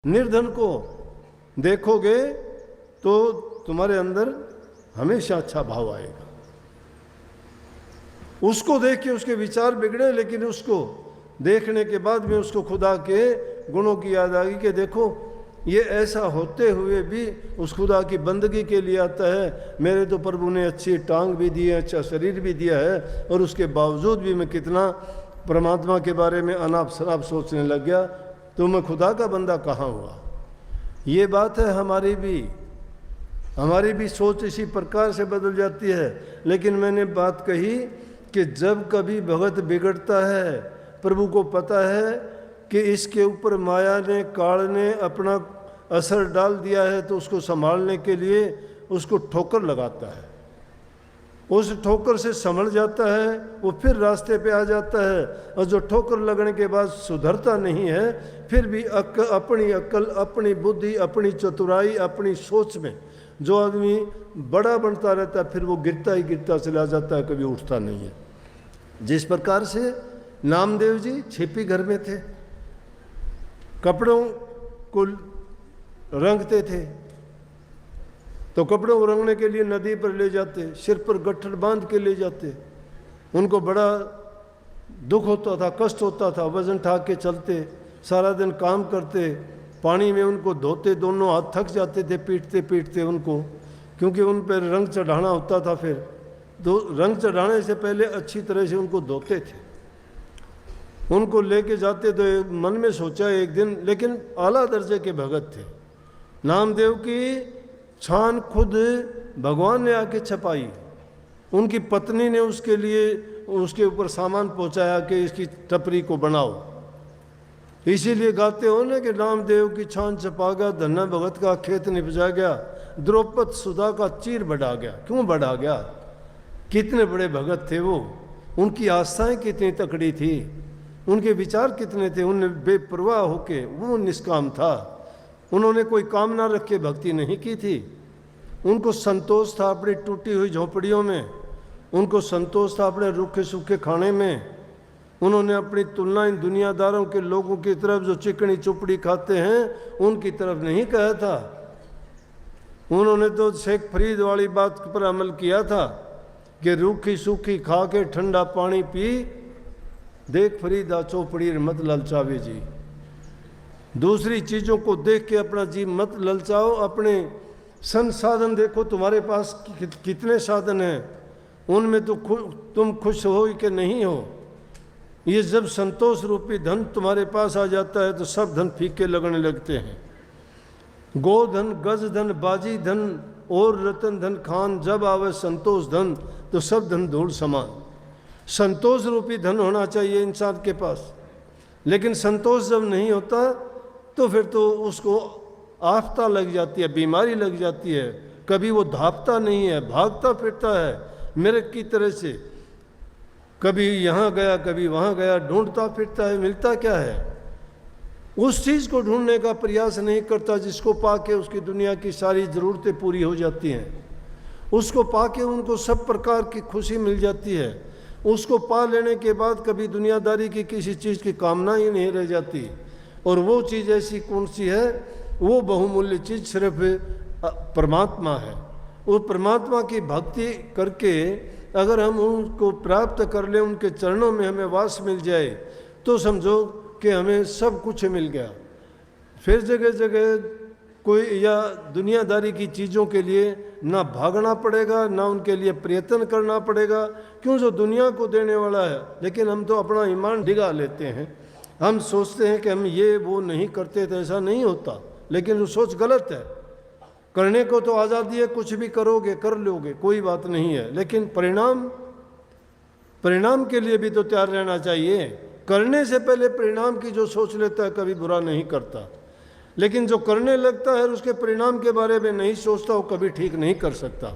निर्धन को देखोगे तो तुम्हारे अंदर हमेशा अच्छा भाव आएगा। उसको देख के उसके विचार बिगड़े, लेकिन उसको देखने के बाद में उसको खुदा के गुणों की याद आ गई कि देखो ये ऐसा होते हुए भी उस खुदा की बंदगी के लिए आता है। मेरे तो प्रभु ने अच्छी टांग भी दी है, अच्छा शरीर भी दिया है, और उसके बावजूद भी मैं कितना परमात्मा के बारे में अनाप शनाप सोचने लग गया, तो मैं खुदा का बंदा कहाँ हुआ। ये बात है, हमारी भी सोच इसी प्रकार से बदल जाती है। लेकिन मैंने बात कही कि जब कभी भगत बिगड़ता है, प्रभु को पता है कि इसके ऊपर माया ने, काल ने अपना असर डाल दिया है, तो उसको संभालने के लिए उसको ठोकर लगाता है। उस ठोकर से संभल जाता है, वो फिर रास्ते पे आ जाता है। और जो ठोकर लगने के बाद सुधरता नहीं है, फिर भी अपनी अक्ल, अपनी बुद्धि, अपनी चतुराई, अपनी सोच में जो आदमी बड़ा बनता रहता है, फिर वो गिरता ही गिरता चला जाता है, कभी उठता नहीं है। जिस प्रकार से नामदेव जी छिपी घर में थे, कपड़ों को रंगते थे, तो कपड़ों को रंगने के लिए नदी पर ले जाते, सिर पर गट्ठर बांध के ले जाते। उनको बड़ा दुख होता था, कष्ट होता था, वजन ठाक के चलते, सारा दिन काम करते, पानी में उनको धोते, दोनों हाथ थक जाते थे पीटते पीटते उनको, क्योंकि उन पर रंग चढ़ाना होता था। फिर तो रंग चढ़ाने से पहले अच्छी तरह से उनको धोते थे। उनको लेके जाते तो मन में सोचा एक दिन, लेकिन आला दर्जे के भगत थे। नामदेव की छान खुद भगवान ने आके छपाई, उनकी पत्नी ने उसके लिए उसके ऊपर सामान पहुंचाया कि इसकी टपरी को बनाओ। इसीलिए गाते हो ना कि नामदेव की छान छपा गया, धन्ना भगत का खेत निपजा गया, द्रौपद सुधा का चीर बढ़ा गया। क्यों बढ़ा गया? कितने बड़े भगत थे वो, उनकी आस्थाएं कितनी तकड़ी थी, उनके विचार कितने थे, उन्हें बेपरवाह होके वो निष्काम था। उन्होंने कोई कामना रख के भक्ति नहीं की थी। उनको संतोष था अपनी टूटी हुई झोपड़ियों में, उनको संतोष था अपने रूखे सूखे खाने में। उन्होंने अपनी तुलना इन दुनियादारों के लोगों की तरफ जो चिकनी चुपड़ी खाते हैं उनकी तरफ नहीं कहा था। उन्होंने तो शेख फरीद वाली बात पर अमल किया था कि रूखी सूखी खा के ठंडा पानी पी, देख फरीदा चौपड़ी मत ललचावे जी। दूसरी चीज़ों को देख के अपना जी मत ललचाओ। अपने संसाधन देखो, तुम्हारे पास कितने साधन हैं, उनमें तो तुम खुश हो कि नहीं हो। ये जब संतोष रूपी धन तुम्हारे पास आ जाता है तो सब धन फीके लगने लगते हैं। गोधन, गज धन, बाजी धन और रतन धन खान, जब आवे संतोष धन तो सब धन धूल समान। संतोष रूपी धन होना चाहिए इंसान के पास, लेकिन संतोष जब नहीं होता तो फिर तो उसको आफता लग जाती है, बीमारी लग जाती है। कभी वो धापता नहीं है, भागता फिरता है मेरे की तरह से, कभी यहाँ गया कभी वहाँ गया, ढूंढता फिरता है, मिलता क्या है? उस चीज़ को ढूंढने का प्रयास नहीं करता जिसको पाके उसकी दुनिया की सारी ज़रूरतें पूरी हो जाती हैं। उसको पाके उनको सब प्रकार की खुशी मिल जाती है। उसको पा लेने के बाद कभी दुनियादारी की किसी चीज़ की कामना ही नहीं रह जाती। और वो चीज़ ऐसी कौन सी है? वो बहुमूल्य चीज़ सिर्फ परमात्मा है। वो परमात्मा की भक्ति करके अगर हम उनको प्राप्त कर लें, उनके चरणों में हमें वास मिल जाए, तो समझो कि हमें सब कुछ मिल गया। फिर जगह जगह कोई या दुनियादारी की चीज़ों के लिए ना भागना पड़ेगा, ना उनके लिए प्रयत्न करना पड़ेगा। क्यों? जो दुनिया को देने वाला है। लेकिन हम तो अपना ईमान डिगा लेते हैं, हम सोचते हैं कि हम ये वो नहीं करते तो ऐसा नहीं होता, लेकिन वो सोच गलत है। करने को तो आज़ादी है, कुछ भी करोगे कर लोगे, कोई बात नहीं है, लेकिन परिणाम के लिए भी तो तैयार रहना चाहिए। करने से पहले परिणाम की जो सोच लेता है कभी बुरा नहीं करता, लेकिन जो करने लगता है उसके परिणाम के बारे में नहीं सोचता, वो कभी ठीक नहीं कर सकता।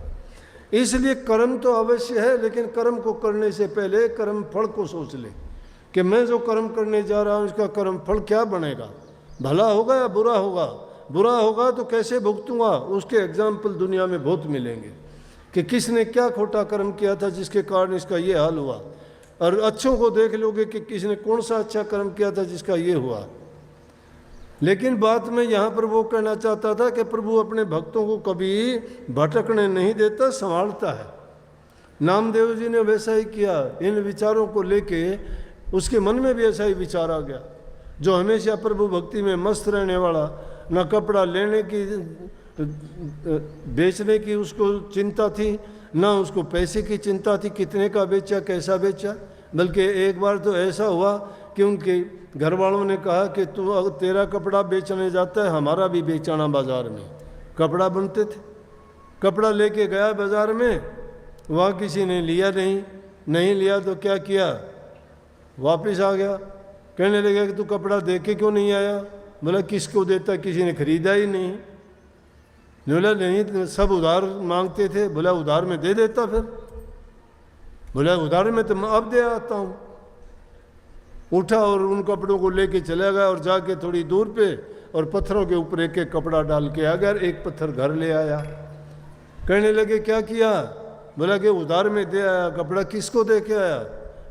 इसलिए कर्म तो अवश्य है, लेकिन कर्म को करने से पहले कर्म फल को सोच ले कि मैं जो कर्म करने जा रहा हूँ इसका कर्म फल क्या बनेगा, भला होगा या बुरा होगा। बुरा होगा तो कैसे भुगतूंगा, उसके एग्जाम्पल दुनिया में बहुत मिलेंगे कि किसने क्या खोटा कर्म किया था जिसके कारण इसका ये हाल हुआ। और अच्छों को देख लोगे कि किसने कौन सा अच्छा कर्म किया था जिसका ये हुआ। लेकिन बात में यहाँ पर वो कहना चाहता था कि प्रभु अपने भक्तों को कभी भटकने नहीं देता, संभालता है। नामदेव जी ने वैसा ही किया। इन विचारों को लेके उसके मन में भी ऐसा ही विचार आ गया। जो हमेशा प्रभु भक्ति में मस्त रहने वाला, न कपड़ा लेने की बेचने की उसको चिंता थी, न उसको पैसे की चिंता थी, कितने का बेचा कैसा बेचा। बल्कि एक बार तो ऐसा हुआ कि उनके घर वालों ने कहा कि तू अगर तेरा कपड़ा बेचने जाता है, हमारा भी बेचाना बाज़ार में। कपड़ा बनते थे, कपड़ा लेके गया बाज़ार में, वहाँ किसी ने लिया नहीं लिया तो क्या किया, वापस आ गया। कहने लगा कि तू कपड़ा दे के क्यों नहीं आया। बोला किसको देता, किसी ने खरीदा ही नहीं। बोला नहीं, सब उधार मांगते थे। बोला उधार में दे देता फिर। बोला उधार में तो मैं अब दे आता हूँ। उठा और उन कपड़ों को लेके चला गया और जाके थोड़ी दूर पे और पत्थरों के ऊपर एक एक कपड़ा डाल के आ गया, एक पत्थर घर ले आया। कहने लगे क्या किया। बोला कि उधार में दे आया। कपड़ा किसको दे के आया,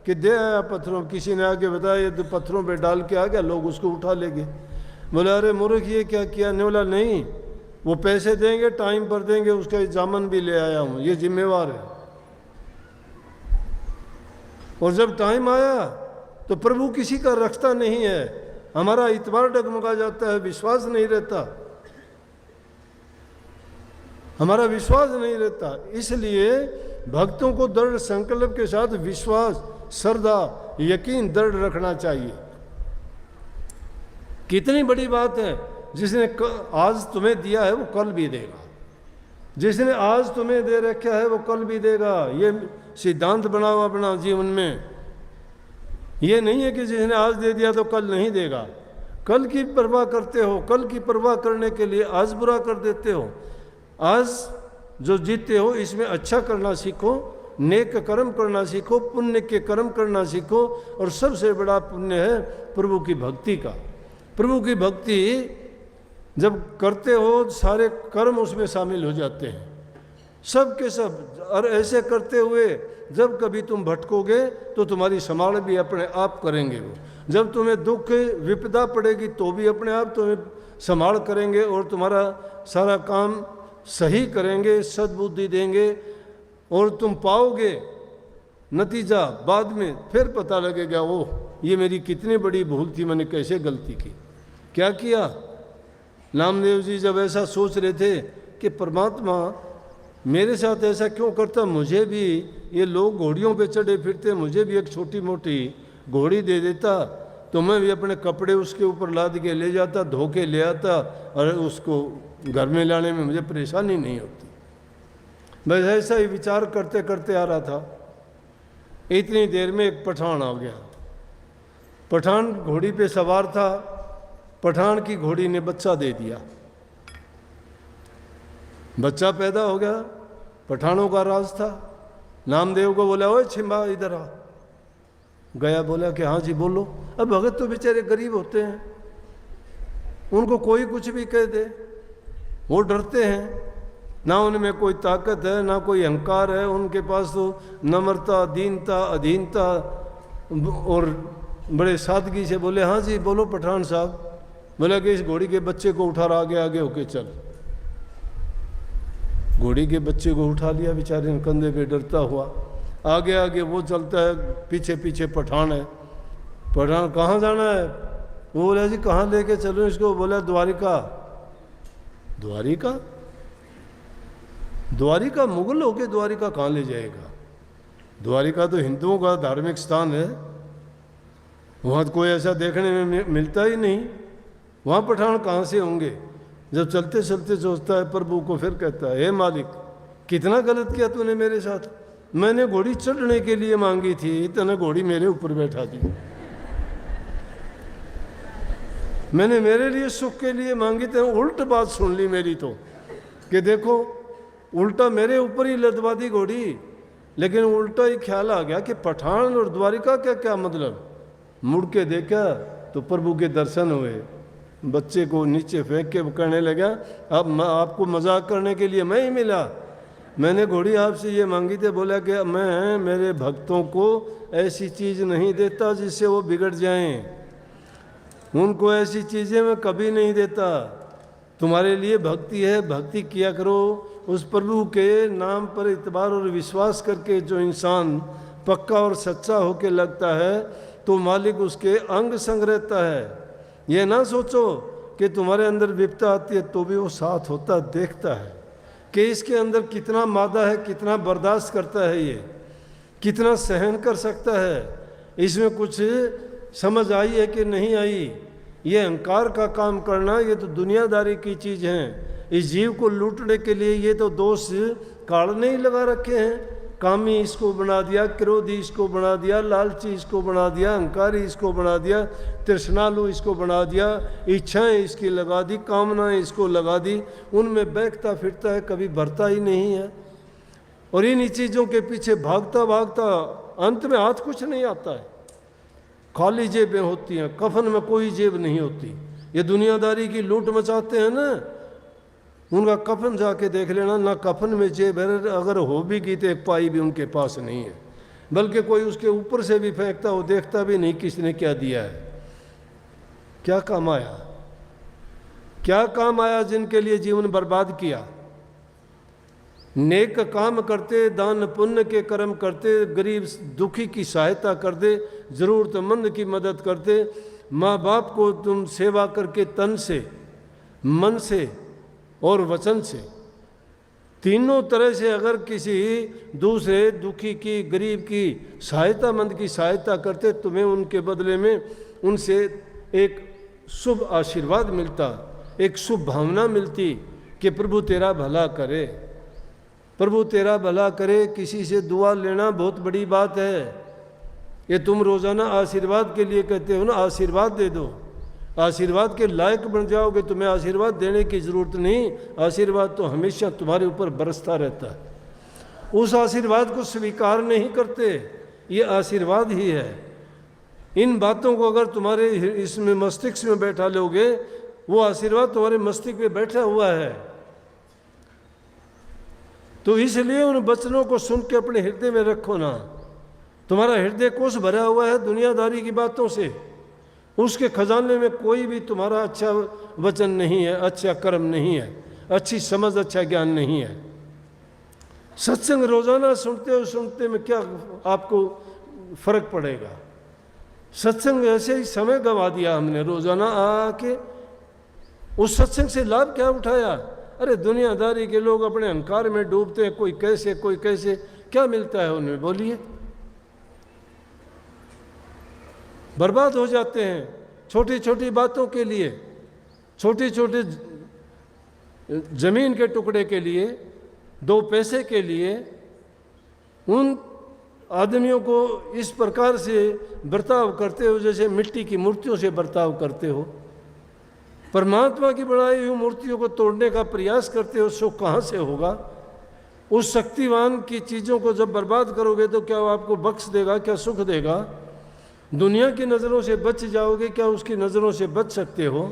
कि दे आया पत्थरों। किसी ने आके बताया ये तो पत्थरों पे डाल के आ गया, लोग उसको उठा ले गए। बोला अरे मूर्ख ये क्या किया। ने बोला नहीं, वो पैसे देंगे टाइम पर देंगे, उसका जामन भी ले आया हूँ, ये जिम्मेवार है। और जब टाइम आया तो प्रभु किसी का रखता नहीं है। हमारा इतबार डगमगा जाता है, विश्वास नहीं रहता, हमारा विश्वास नहीं रहता। इसलिए भक्तों को दृढ़ संकल्प के साथ विश्वास, श्रद्धा, यकीन दृढ़ रखना चाहिए। कितनी बड़ी बात है, जिसने आज तुम्हें दिया है वो कल भी देगा। जिसने आज तुम्हें दे रखा है वो कल भी देगा। ये सिद्धांत बनाओ अपना जीवन में। ये नहीं है कि जिसने आज दे दिया तो कल नहीं देगा। कल की परवाह करते हो, कल की परवाह करने के लिए आज बुरा कर देते हो। आज जो जीते हो इसमें अच्छा करना सीखो, नेक कर्म करना सीखो, पुण्य के कर्म करना सीखो। और सबसे बड़ा पुण्य है प्रभु की भक्ति का। प्रभु की भक्ति जब करते हो सारे कर्म उसमें शामिल हो जाते हैं, सब के सब। और ऐसे करते हुए जब कभी तुम भटकोगे तो तुम्हारी संभाल भी अपने आप करेंगे वो। जब तुम्हें दुख विपदा पड़ेगी तो भी अपने आप तुम्हें संभाल करेंगे और तुम्हारा सारा काम सही करेंगे, सद्बुद्धि देंगे। और तुम पाओगे नतीजा बाद में, फिर पता लगेगा ओह ये मेरी कितनी बड़ी भूल थी, मैंने कैसे गलती की, क्या किया। नामदेव जी जब ऐसा सोच रहे थे कि परमात्मा मेरे साथ ऐसा क्यों करता, मुझे भी ये लोग घोड़ियों पे चढ़े फिरते, मुझे भी एक छोटी मोटी घोड़ी दे देता तो मैं भी अपने कपड़े उसके ऊपर लाद के ले जाता, धो के ले आता और उसको घर में लाने में मुझे परेशानी नहीं होती। बस ऐसा ही विचार करते करते आ रहा था। इतनी देर में एक पठान आ गया। पठान घोड़ी पे सवार था। पठान की घोड़ी ने बच्चा दे दिया, बच्चा पैदा हो गया। पठानों का राज था। नामदेव को बोला ओए छिंबा इधर आ। गया, बोला कि हाँ जी बोलो। अब भगत तो बेचारे गरीब होते हैं, उनको कोई कुछ भी कह दे वो डरते हैं। ना उनमें कोई ताकत है ना कोई अहंकार है, उनके पास तो नम्रता, दीनता, अधीनता। और बड़े सादगी से बोले हाँ जी बोलो पठान साहब। बोला कि इस घोड़ी के बच्चे को उठा, आगे आगे होके चल। घोड़ी के बच्चे को उठा लिया बेचारे ने कंधे पे डरता हुआ। आगे आगे वो चलता है, पीछे पीछे पठान है। पठान कहाँ जाना है। वो बोला जी कहाँ लेके चलो इसको। बोला द्वारिका। द्वारिका? द्वारिका मुगल होके द्वारिका कहाँ ले जाएगा। द्वारिका तो हिंदुओं का धार्मिक स्थान है, वहाँ तो कोई ऐसा देखने में मिलता ही नहीं। वहाँ पठान कहाँ से होंगे। जब चलते चलते सोचता है प्रभु को, फिर कहता है हे मालिक कितना गलत किया तूने मेरे साथ। मैंने घोड़ी चढ़ने के लिए मांगी थी, तूने घोड़ी मेरे ऊपर बैठा दी। मैंने मेरे लिए सुख के लिए मांगी थी, उल्ट बात सुन ली मेरी तो, कि देखो उल्टा मेरे ऊपर ही लदवा दी घोड़ी। लेकिन उल्टा ही ख्याल आ गया कि पठान और द्वारिका का क्या मतलब। मुड़ के देखा तो प्रभु के दर्शन हुए। बच्चे को नीचे फेंक के कहने लगा अब आपको मजाक करने के लिए मैं ही मिला, मैंने घोड़ी आपसे ये मांगी थी। बोला कि मैं मेरे भक्तों को ऐसी चीज़ नहीं देता जिससे वो बिगड़ जाएं। उनको ऐसी चीज़ें मैं कभी नहीं देता। तुम्हारे लिए भक्ति है, भक्ति किया करो। उस प्रभु के नाम पर इतबार और विश्वास करके जो इंसान पक्का और सच्चा होके लगता है तो मालिक उसके अंग संग रहता है। ये ना सोचो कि तुम्हारे अंदर विपता आती है तो भी वो साथ होता देखता है कि इसके अंदर कितना मादा है, कितना बर्दाश्त करता है, ये कितना सहन कर सकता है, इसमें कुछ समझ आई है कि नहीं आई। ये अहंकार का काम करना ये तो दुनियादारी की चीज़ है। इस जीव को लूटने के लिए ये तो दोष काल ने ही लगा रखे हैं। कामी इसको बना दिया, क्रोधी इसको बना दिया, लालची इसको बना दिया, अहंकारी इसको बना दिया, तृष्णालु इसको बना दिया, इच्छाएं इसकी लगा दी, कामनाएं इसको लगा दी। उनमें बहकता फिरता है, कभी भरता ही नहीं है। और इन्हीं चीज़ों के पीछे भागता भागता अंत में हाथ कुछ नहीं आता है। खाली जेबें होती हैं, कफन में कोई जेब नहीं होती। ये दुनियादारी की लूट मचाते हैं ना, उनका कफन जाके देख लेना, ना कफन में जेब है, अगर हो भी की तो एक पाई भी उनके पास नहीं है, बल्कि कोई उसके ऊपर से भी फेंकता हो, देखता भी नहीं किसने क्या दिया है। क्या काम आया, क्या काम आया जिनके लिए जीवन बर्बाद किया। नेक काम करते, दान पुण्य के कर्म करते, गरीब दुखी की सहायता कर दे, ज़रूरतमंद की मदद करते, माँ बाप को तुम सेवा करके तन से, मन से और वचन से, तीनों तरह से अगर किसी दूसरे दुखी की, गरीब की, सहायतामंद की सहायता करते, तुम्हें उनके बदले में उनसे एक शुभ आशीर्वाद मिलता, एक शुभ भावना मिलती कि प्रभु तेरा भला करे, प्रभु तेरा भला करे। किसी से दुआ लेना बहुत बड़ी बात है। ये तुम रोज़ाना आशीर्वाद के लिए कहते हो ना, आशीर्वाद दे दो, आशीर्वाद के लायक बन जाओगे, तुम्हें आशीर्वाद देने की ज़रूरत नहीं। आशीर्वाद तो हमेशा तुम्हारे ऊपर बरसता रहता है। उस आशीर्वाद को स्वीकार नहीं करते, ये आशीर्वाद ही है। इन बातों को अगर तुम्हारे इसमें मस्तिष्क में बैठा लोगे, वो आशीर्वाद तुम्हारे मस्तिष्क में बैठा हुआ है। तो इसलिए उन वचनों को सुन के अपने हृदय में रखो ना। तुम्हारा हृदय कोष भरा हुआ है दुनियादारी की बातों से, उसके खजाने में कोई भी तुम्हारा अच्छा वचन नहीं है, अच्छा कर्म नहीं है, अच्छी समझ, अच्छा ज्ञान नहीं है। सत्संग रोजाना सुनते में क्या आपको फर्क पड़ेगा। सत्संग ऐसे ही समय गंवा दिया हमने, रोजाना आके उस सत्संग से लाभ क्या उठाया। अरे दुनियादारी के लोग अपने अहंकार में डूबते हैं, कोई कैसे कोई कैसे, क्या मिलता है उनमें, बोलिए। बर्बाद हो जाते हैं छोटी छोटी बातों के लिए, छोटी छोटी जमीन के टुकड़े के लिए, 2 पैसे के लिए। उन आदमियों को इस प्रकार से बर्ताव करते हो जैसे मिट्टी की मूर्तियों से बर्ताव करते हो। परमात्मा की बनाई हुई मूर्तियों को तोड़ने का प्रयास करते हो, सुख कहाँ से होगा। उस शक्तिवान की चीज़ों को जब बर्बाद करोगे तो क्या वो आपको बख्श देगा, क्या सुख देगा। दुनिया की नज़रों से बच जाओगे, क्या उसकी नज़रों से बच सकते हो।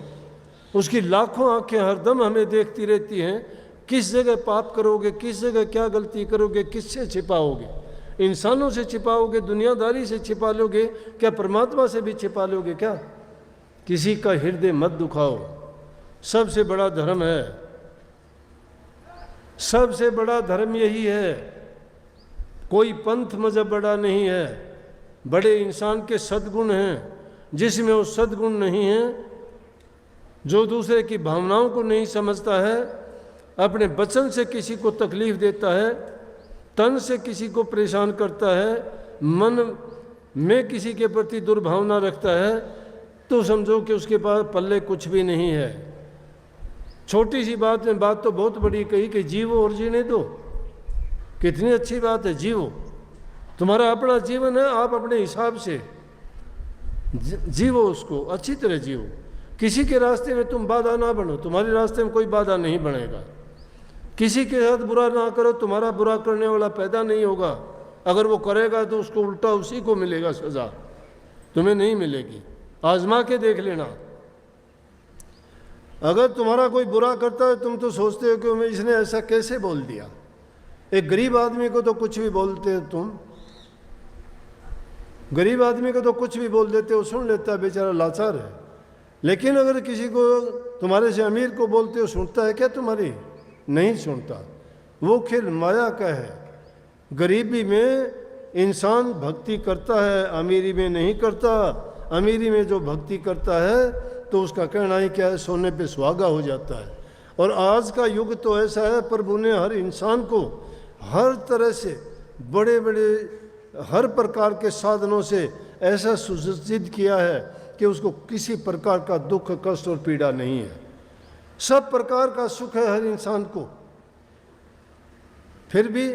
उसकी लाखों आंखें हरदम हमें देखती रहती हैं, किस जगह पाप करोगे, किस जगह क्या गलती करोगे, किससे छिपाओगे। इंसानों से छिपाओगे, दुनियादारी से छिपा लोगे, क्या परमात्मा से भी छिपा लोगे क्या। किसी का हृदय मत दुखाओ, सबसे बड़ा धर्म है, सबसे बड़ा धर्म यही है। कोई पंथ मजहब बड़ा नहीं है, बड़े इंसान के सद्गुण हैं। जिसमें वो सद्गुण नहीं है, जो दूसरे की भावनाओं को नहीं समझता है, अपने वचन से किसी को तकलीफ देता है, तन से किसी को परेशान करता है, मन में किसी के प्रति दुर्भावना रखता है, तो समझो कि उसके पास पल्ले कुछ भी नहीं है। छोटी सी बात में बात तो बहुत बड़ी कही कि जीवो और जीने दो। कितनी अच्छी बात है, जीवो। तुम्हारा अपना जीवन है, आप अपने हिसाब से जीवो, उसको अच्छी तरह जीवो। किसी के रास्ते में तुम बाधा ना बनो, तुम्हारे रास्ते में कोई बाधा नहीं बनेगा। किसी के साथ बुरा ना करो, तुम्हारा बुरा करने वाला पैदा नहीं होगा। अगर वो करेगा तो उसको उल्टा उसी को मिलेगा सज़ा, तुम्हें नहीं मिलेगी। आजमा के देख लेना। अगर तुम्हारा कोई बुरा करता है, तुम तो सोचते हो कि इसने ऐसा कैसे बोल दिया। एक गरीब आदमी को तो कुछ भी बोलते हो तुम, गरीब आदमी को तो कुछ भी बोल देते हो, सुन लेता है, बेचारा लाचार है। लेकिन अगर किसी को तुम्हारे से अमीर को बोलते हो, सुनता है क्या तुम्हारी? नहीं सुनता। वो खेल माया का है। गरीबी में इंसान भक्ति करता है, अमीरी में नहीं करता। अमीरी में जो भक्ति करता है तो उसका कहना ही क्या है, सोने पे सुहागा हो जाता है। और आज का युग तो ऐसा है, प्रभु ने हर इंसान को हर तरह से बड़े बड़े हर प्रकार के साधनों से ऐसा सुसज्जित किया है कि उसको किसी प्रकार का दुख, कष्ट और पीड़ा नहीं है। सब प्रकार का सुख है हर इंसान को। फिर भी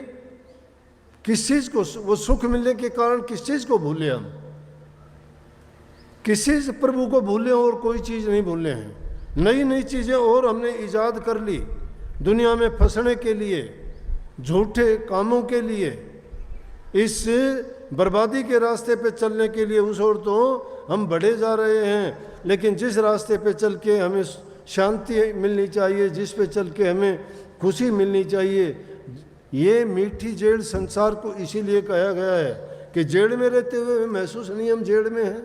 किस चीज़ को, वो सुख मिलने के कारण किस चीज़ को भूले हम? किस चीज़ प्रभु को भूले और कोई चीज़ नहीं भूले हैं। नई नई चीज़ें और हमने ईजाद कर ली दुनिया में फंसने के लिए, झूठे कामों के लिए, इस बर्बादी के रास्ते पे चलने के लिए। उस ओर तो हम बढ़े जा रहे हैं, लेकिन जिस रास्ते पे चल के हमें शांति मिलनी चाहिए, जिस पे चल के हमें खुशी मिलनी चाहिए, ये मीठी जेड़ संसार को इसीलिए कहा गया है कि जेड़ में रहते हुए महसूस नहीं हम जेड़ में हैं।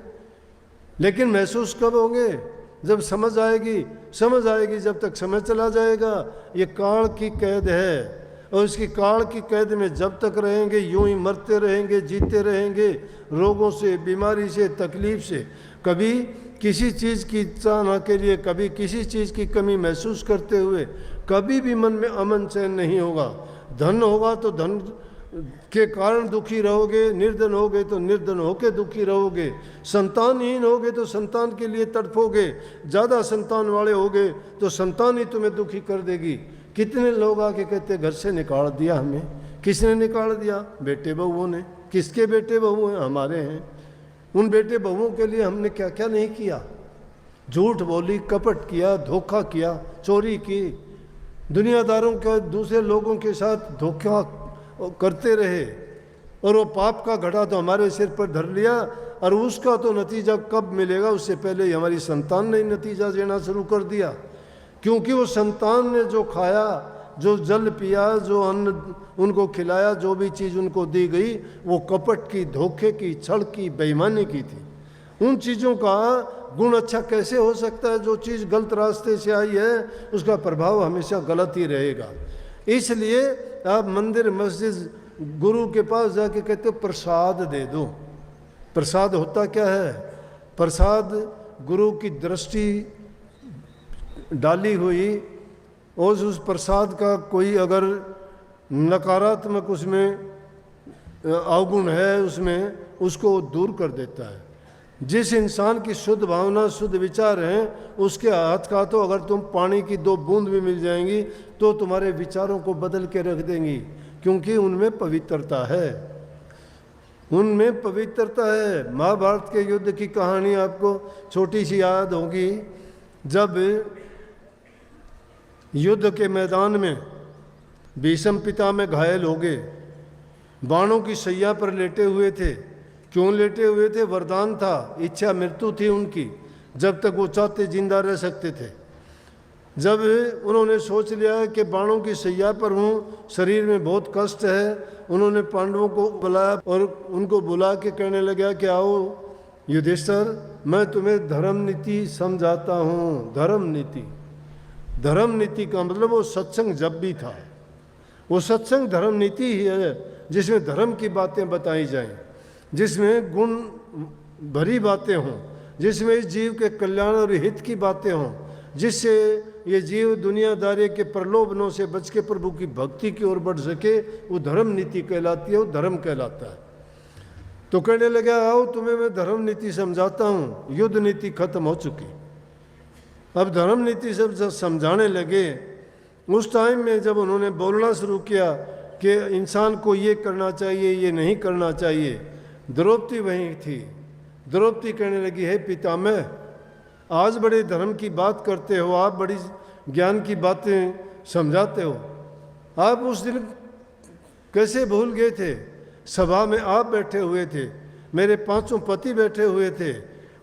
लेकिन महसूस कब होंगे? जब समझ आएगी। समझ आएगी जब तक समय चला जाएगा। ये काल की कैद है, और इसकी काल की कैद में जब तक रहेंगे यूं ही मरते रहेंगे, जीते रहेंगे, रोगों से, बीमारी से, तकलीफ से। कभी किसी चीज़ की चाहना के लिए, कभी किसी चीज़ की कमी महसूस करते हुए कभी भी मन में अमन चैन नहीं होगा। धन होगा तो धन के कारण दुखी रहोगे, निर्धन होगे तो निर्धन होके दुखी रहोगे, संतानहीन होगे तो संतान के लिए तड़पोगे, ज़्यादा संतान वाले होगे तो संतान ही तुम्हें दुखी कर देगी। कितने लोग आके कहते घर से निकाल दिया हमें। किसने निकाल दिया? बेटे बहुओं ने। किसके बेटे बहू हैं? हमारे हैं। उन बेटे बहुओं के लिए हमने क्या क्या नहीं किया? झूठ बोली, कपट किया, धोखा किया, चोरी की, दुनियादारों के, दूसरे लोगों के साथ धोखा करते रहे, और वो पाप का घड़ा तो हमारे सिर पर धर लिया। और उसका तो नतीजा कब मिलेगा? उससे पहले ही हमारी संतान ने नतीजा देना शुरू कर दिया। क्योंकि वो संतान ने जो खाया, जो जल पिया, जो अन्न उनको खिलाया, जो भी चीज़ उनको दी गई, वो कपट की, धोखे की, छल की, बेईमानी की थी। उन चीज़ों का गुण अच्छा कैसे हो सकता है? जो चीज़ गलत रास्ते से आई है उसका प्रभाव हमेशा गलत ही रहेगा। इसलिए आप मंदिर, मस्जिद, गुरु के पास जाके कहते हो प्रसाद दे दो। प्रसाद होता क्या है? प्रसाद गुरु की दृष्टि डाली हुई, और उस प्रसाद का कोई अगर नकारात्मक उसमें अवगुण है उसमें, उसको दूर कर देता है। जिस इंसान की शुद्ध भावना, शुद्ध विचार हैं, उसके हाथ का तो अगर तुम पानी की 2 बूंद भी मिल जाएंगी तो तुम्हारे विचारों को बदल के रख देंगी, क्योंकि उनमें पवित्रता है। उनमें पवित्रता है। महाभारत के युद्ध की कहानी आपको छोटी सी याद होगी। जब युद्ध के मैदान में भीष्म पितामह घायल हो गए, बाणों की सैया पर लेटे हुए थे। क्यों लेटे हुए थे? वरदान था, इच्छा मृत्यु थी उनकी। जब तक वो चाहते जिंदा रह सकते थे। जब उन्होंने सोच लिया कि बाणों की सैया पर हूँ, शरीर में बहुत कष्ट है, उन्होंने पांडवों को बुलाया और उनको बुला के कहने लगा कि आओ युधिष्ठिर, मैं तुम्हें धर्म नीति समझाता हूँ। धर्म नीति, धर्म नीति का मतलब वो सत्संग जब भी था, वो सत्संग धर्म नीति ही है, जिसमें धर्म की बातें बताई जाएं, जिसमें गुण भरी बातें हों, जिसमें इस जीव के कल्याण और हित की बातें हों, जिससे ये जीव दुनियादारी के प्रलोभनों से बच के प्रभु की भक्ति की ओर बढ़ सके। वो धर्म नीति कहलाती है, वो धर्म कहलाता है। तो कहने लगा आओ तुम्हें मैं धर्म नीति समझाता हूँ। युद्ध नीति खत्म हो चुकी, अब धर्म नीति सब समझाने लगे। उस टाइम में जब उन्होंने बोलना शुरू किया कि इंसान को ये करना चाहिए, ये नहीं करना चाहिए, द्रौपदी वहीं थी। द्रौपदी कहने लगी, हे पितामह, आज बड़े धर्म की बात करते हो, आप बड़ी ज्ञान की बातें समझाते हो, आप उस दिन कैसे भूल गए थे? सभा में आप बैठे हुए थे, मेरे 5 पति बैठे हुए थे,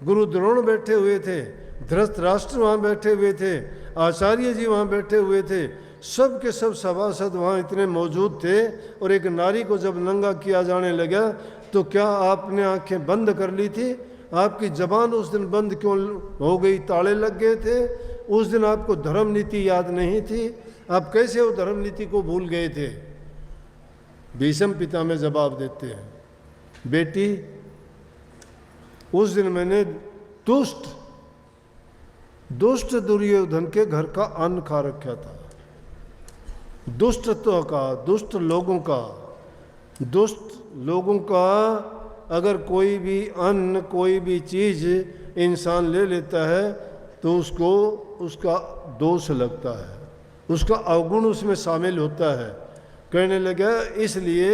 गुरु द्रोण बैठे हुए थे, धृतराष्ट्र वहाँ बैठे हुए थे, आचार्य जी वहाँ बैठे हुए थे, सब के सब सभासद वहाँ इतने मौजूद थे। और एक नारी को जब नंगा किया जाने लगा तो क्या आपने आंखें बंद कर ली थी? आपकी जबान उस दिन बंद क्यों हो गई, ताले लग गए थे? उस दिन आपको धर्म नीति याद नहीं थी, आप कैसे वो धर्म नीति को भूल गए थे? भीष्म पितामह जवाब देते हैं, बेटी उस दिन मैंने दुष्ट दुर्योधन के घर का अन्न खा रखा था। दुष्टत्व का, दुष्ट लोगों का अगर कोई भी अन्न, कोई भी चीज़ इंसान ले लेता है तो उसको उसका दोष लगता है, उसका अवगुण उसमें शामिल होता है। कहने लगा इसलिए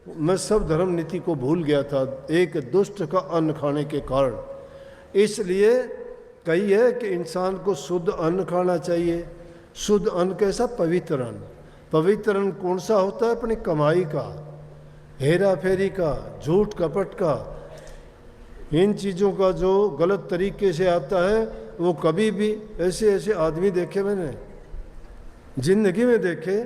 मैं सब धर्म नीति को भूल गया था एक दुष्ट का अन्न खाने के कारण। इसलिए कही है कि इंसान को शुद्ध अन्न खाना चाहिए। शुद्ध अन्न कैसा? पवित्र अन्न। पवित्र अन्न कौन सा होता है? अपनी कमाई का, हेरा फेरी का, झूठ कपट का, इन चीज़ों का जो गलत तरीके से आता है वो कभी भी। ऐसे आदमी देखे मैंने ज़िंदगी में, देखे